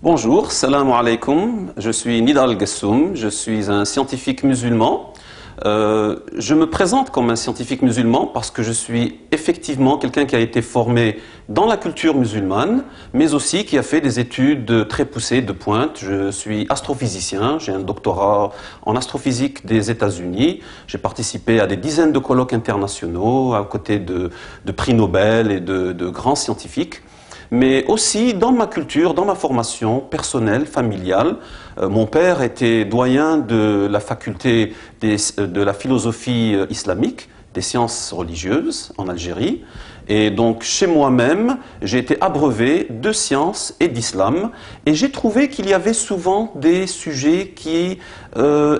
Bonjour, salam alaikum, je suis Nidal Gessoum, je suis un scientifique musulman. Je me présente comme un scientifique musulman parce que je suis effectivement quelqu'un qui a été formé dans la culture musulmane, mais aussi qui a fait des études très poussées de pointe. Je suis astrophysicien, j'ai un doctorat en astrophysique des États-Unis. J'ai participé à des dizaines de colloques internationaux, à côté de prix Nobel et de grands scientifiques. Mais aussi dans ma culture, dans ma formation personnelle, familiale. Mon père était doyen de la faculté de la philosophie islamique, des sciences religieuses en Algérie. Et donc chez moi-même, j'ai été abreuvé de sciences et d'islam. Et j'ai trouvé qu'il y avait souvent des sujets qui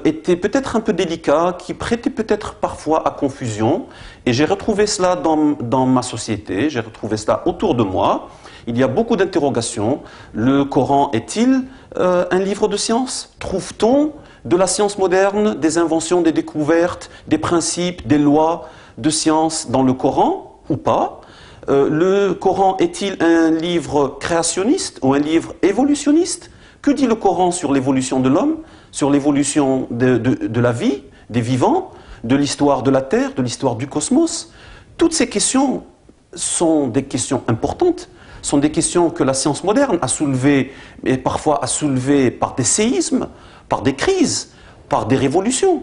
étaient peut-être un peu délicats, qui prêtaient peut-être parfois à confusion. Et j'ai retrouvé cela dans ma société, j'ai retrouvé cela autour de moi. Il y a beaucoup d'interrogations. Le Coran est-il un livre de science? Trouve-t-on de la science moderne, des inventions, des découvertes, des principes, des lois de science dans le Coran ou pas? Le Coran est-il un livre créationniste ou un livre évolutionniste? Que dit le Coran sur l'évolution de l'homme, sur l'évolution de la vie, des vivants, de l'histoire de la Terre, de l'histoire du cosmos? Toutes ces questions sont des questions importantes. Sont des questions que la science moderne a soulevées, et parfois a soulevées par des séismes, par des crises, par des révolutions.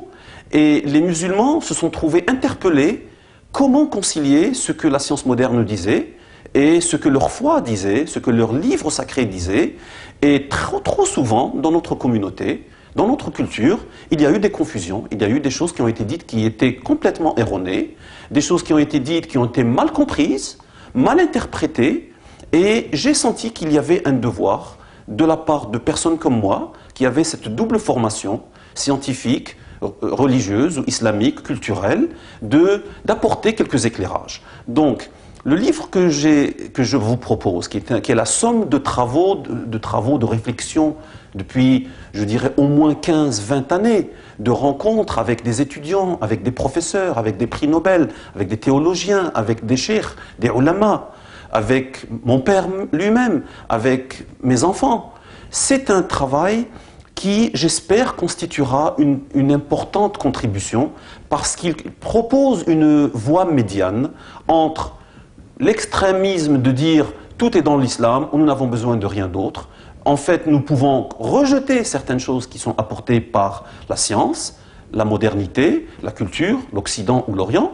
Et les musulmans se sont trouvés interpellés comment concilier ce que la science moderne disait et ce que leur foi disait, ce que leurs livres sacrés disaient. Et trop souvent, dans notre communauté, dans notre culture, il y a eu des confusions, il y a eu des choses qui ont été dites qui étaient complètement erronées, des choses qui ont été dites qui ont été mal comprises, mal interprétées. Et j'ai senti qu'il y avait un devoir de la part de personnes comme moi, qui avaient cette double formation scientifique, religieuse ou islamique, culturelle, d'apporter quelques éclairages. Donc, le livre que je vous propose, qui est la somme de travaux, de réflexion depuis, je dirais, au moins 15-20 années, de rencontres avec des étudiants, avec des professeurs, avec des prix Nobel, avec des théologiens, avec des cheikhs, des ulama, avec mon père lui-même, avec mes enfants. C'est un travail qui, j'espère, constituera une importante contribution parce qu'il propose une voie médiane entre l'extrémisme de dire tout est dans l'islam, nous n'avons besoin de rien d'autre. En fait, nous pouvons rejeter certaines choses qui sont apportées par la science, la modernité, la culture, l'Occident ou l'Orient.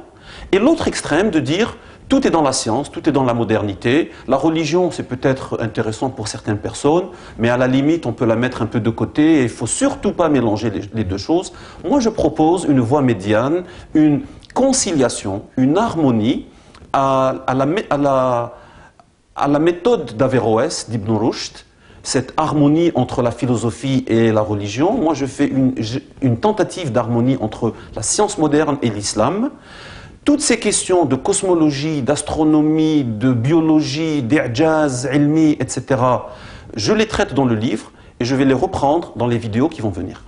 Et l'autre extrême de dire tout est dans la science, tout est dans la modernité. La religion, c'est peut-être intéressant pour certaines personnes, mais à la limite, on peut la mettre un peu de côté et il ne faut surtout pas mélanger les deux choses. Moi, je propose une voie médiane, une conciliation, une harmonie à la méthode d'Averroès, d'Ibn Rushd, cette harmonie entre la philosophie et la religion. Moi, je fais une tentative d'harmonie entre la science moderne et l'islam. Toutes ces questions de cosmologie, d'astronomie, de biologie, d'ijaz, ilmi, etc., je les traite dans le livre et je vais les reprendre dans les vidéos qui vont venir.